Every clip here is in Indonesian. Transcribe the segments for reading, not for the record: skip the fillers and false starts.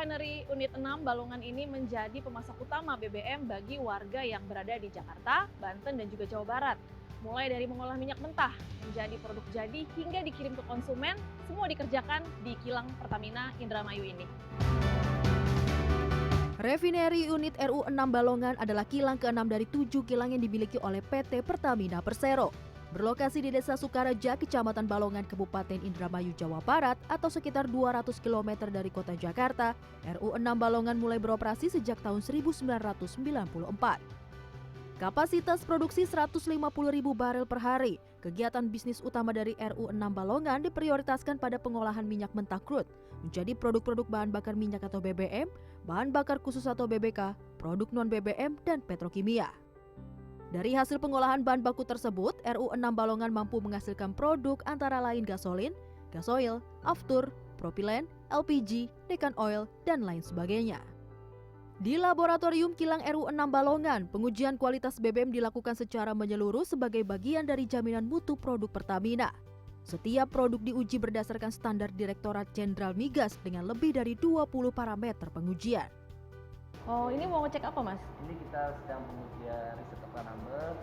Refinery Unit 6 Balongan ini menjadi pemasok utama BBM bagi warga yang berada di Jakarta, Banten, dan juga Jawa Barat. Mulai dari mengolah minyak mentah, menjadi produk jadi, hingga dikirim ke konsumen, semua dikerjakan di kilang Pertamina Indramayu ini. Refinery Unit RU6 Balongan adalah kilang ke-6 dari 7 kilang yang dimiliki oleh PT Pertamina Persero. Berlokasi di Desa Sukareja, Kecamatan Balongan, Kabupaten Indramayu, Jawa Barat, atau sekitar 200 km dari kota Jakarta, RU6 Balongan mulai beroperasi sejak tahun 1994. Kapasitas produksi 150.000 barel per hari. Kegiatan bisnis utama dari RU6 Balongan diprioritaskan pada pengolahan minyak mentah crude, menjadi produk-produk bahan bakar minyak atau BBM, bahan bakar khusus atau BBK, produk non-BBM, dan petrokimia. Dari hasil pengolahan bahan baku tersebut, RU6 Balongan mampu menghasilkan produk antara lain gasolin, gasoil, aftur, propilen, LPG, dekan oil, dan lain sebagainya. Di laboratorium kilang RU6 Balongan, pengujian kualitas BBM dilakukan secara menyeluruh sebagai bagian dari jaminan mutu produk Pertamina. Setiap produk diuji berdasarkan standar Direktorat Jenderal Migas dengan lebih dari 20 parameter pengujian. Oh, ini mau ngecek apa, Mas? Ini kita sedang pengujian riset octane number,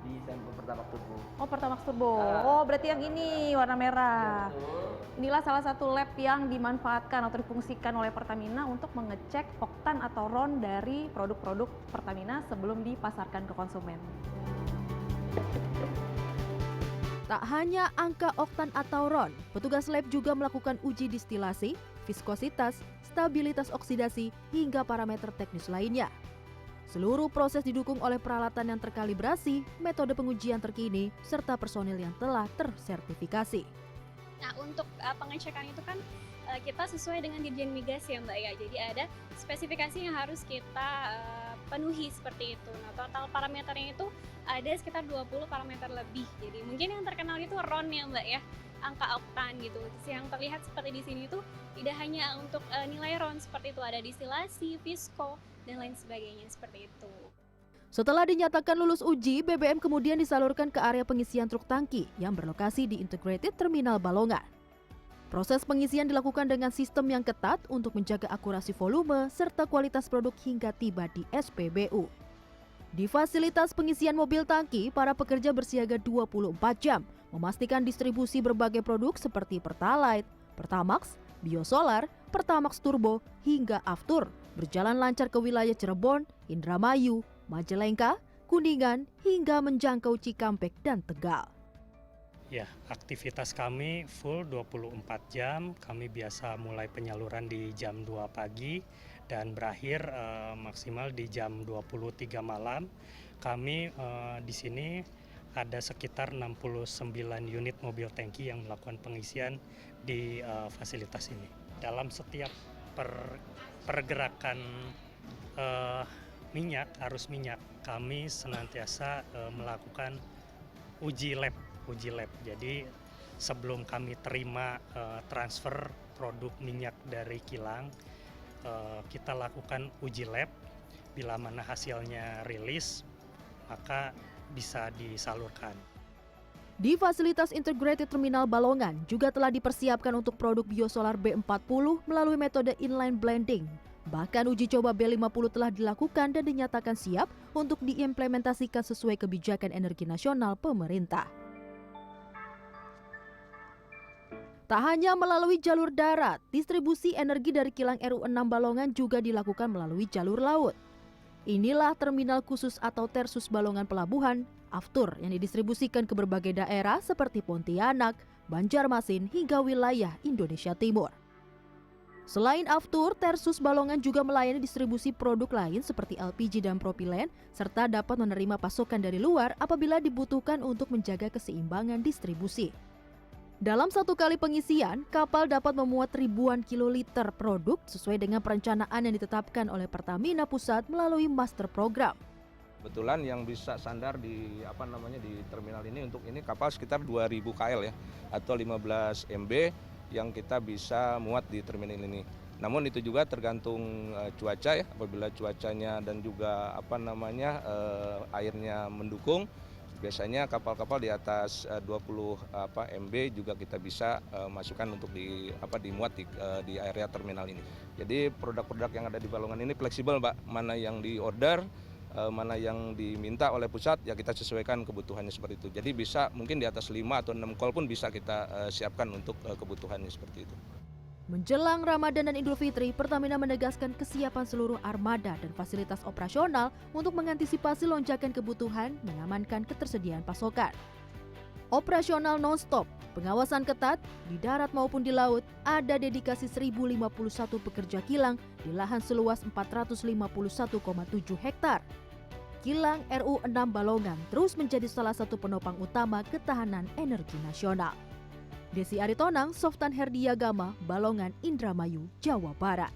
di sampel Pertamax Turbo. Oh, Pertamax Turbo. Oh, berarti yang ini warna merah. Ya, betul. Inilah salah satu lab yang dimanfaatkan atau difungsikan oleh Pertamina untuk mengecek oktan atau RON dari produk-produk Pertamina sebelum dipasarkan ke konsumen. Tak hanya angka oktan atau RON, petugas lab juga melakukan uji distilasi, viskositas, stabilitas oksidasi, hingga parameter teknis lainnya. Seluruh proses didukung oleh peralatan yang terkalibrasi, metode pengujian terkini, serta personil yang telah tersertifikasi. Nah, untuk pengecekan itu kan kita sesuai dengan Dirjen Migas ya Mbak ya. Jadi ada spesifikasi yang harus kita penuhi seperti itu. Nah, total parameternya itu ada sekitar 20 parameter lebih. Jadi mungkin yang terkenal itu RON ya Mbak ya, angka oktan gitu. Yang terlihat seperti di sini itu tidak hanya untuk nilai RON seperti itu, ada distilasi, visko, dan lain sebagainya seperti itu. Setelah dinyatakan lulus uji, BBM kemudian disalurkan ke area pengisian truk tangki yang berlokasi di Integrated Terminal Balongan. Proses pengisian dilakukan dengan sistem yang ketat untuk menjaga akurasi volume serta kualitas produk hingga tiba di SPBU. Di fasilitas pengisian mobil tangki, para pekerja bersiaga 24 jam, memastikan distribusi berbagai produk seperti Pertalite, Pertamax, Biosolar, Pertamax Turbo, hingga Aftur berjalan lancar ke wilayah Cirebon, Indramayu, Majalengka, Kuningan, hingga menjangkau Cikampek dan Tegal. Ya, aktivitas kami full 24 jam. Kami biasa mulai penyaluran di jam 2 pagi dan berakhir maksimal di jam 23 malam. Kami di sini ada sekitar 69 unit mobil tangki yang melakukan pengisian di fasilitas ini. Dalam setiap pergerakan minyak, arus minyak, kami senantiasa melakukan uji lab. Jadi sebelum kami terima transfer produk minyak dari kilang, kita lakukan uji lab. Bila mana hasilnya rilis, maka bisa disalurkan. Di fasilitas Integrated Terminal Balongan juga telah dipersiapkan untuk produk Biosolar B40 melalui metode inline blending. Bahkan uji coba B50 telah dilakukan dan dinyatakan siap untuk diimplementasikan sesuai kebijakan energi nasional pemerintah. Tak hanya melalui jalur darat, distribusi energi dari kilang RU6 Balongan juga dilakukan melalui jalur laut. Inilah terminal khusus atau Tersus Balongan Pelabuhan, Aftur, yang didistribusikan ke berbagai daerah seperti Pontianak, Banjarmasin, hingga wilayah Indonesia Timur. Selain Aftur, Tersus Balongan juga melayani distribusi produk lain seperti LPG dan propilen, serta dapat menerima pasokan dari luar apabila dibutuhkan untuk menjaga keseimbangan distribusi. Dalam satu kali pengisian, kapal dapat memuat ribuan kiloliter produk sesuai dengan perencanaan yang ditetapkan oleh Pertamina Pusat melalui master program. Kebetulan yang bisa sandar di di terminal ini untuk ini kapal sekitar 2000 KL ya, atau 15 MB yang kita bisa muat di terminal ini. Namun itu juga tergantung cuaca ya, apabila cuacanya dan juga airnya mendukung, Biasanya kapal-kapal di atas 20 MB juga kita bisa masukkan untuk dimuat di area terminal ini. Jadi produk-produk yang ada di Balongan ini fleksibel, Mbak. Mana yang di-order, mana yang diminta oleh pusat, ya kita sesuaikan kebutuhannya seperti itu. Jadi bisa mungkin di atas 5 atau 6 kol pun bisa kita siapkan untuk kebutuhannya seperti itu. Menjelang Ramadan dan Idul Fitri, Pertamina menegaskan kesiapan seluruh armada dan fasilitas operasional untuk mengantisipasi lonjakan kebutuhan, mengamankan ketersediaan pasokan. Operasional non-stop, pengawasan ketat, di darat maupun di laut, ada dedikasi 1.051 pekerja kilang di lahan seluas 451,7 hektar. Kilang RU6 Balongan terus menjadi salah satu penopang utama ketahanan energi nasional. Desi Aritonang, Softan Herdiagama, Balongan, Indramayu, Jawa Barat.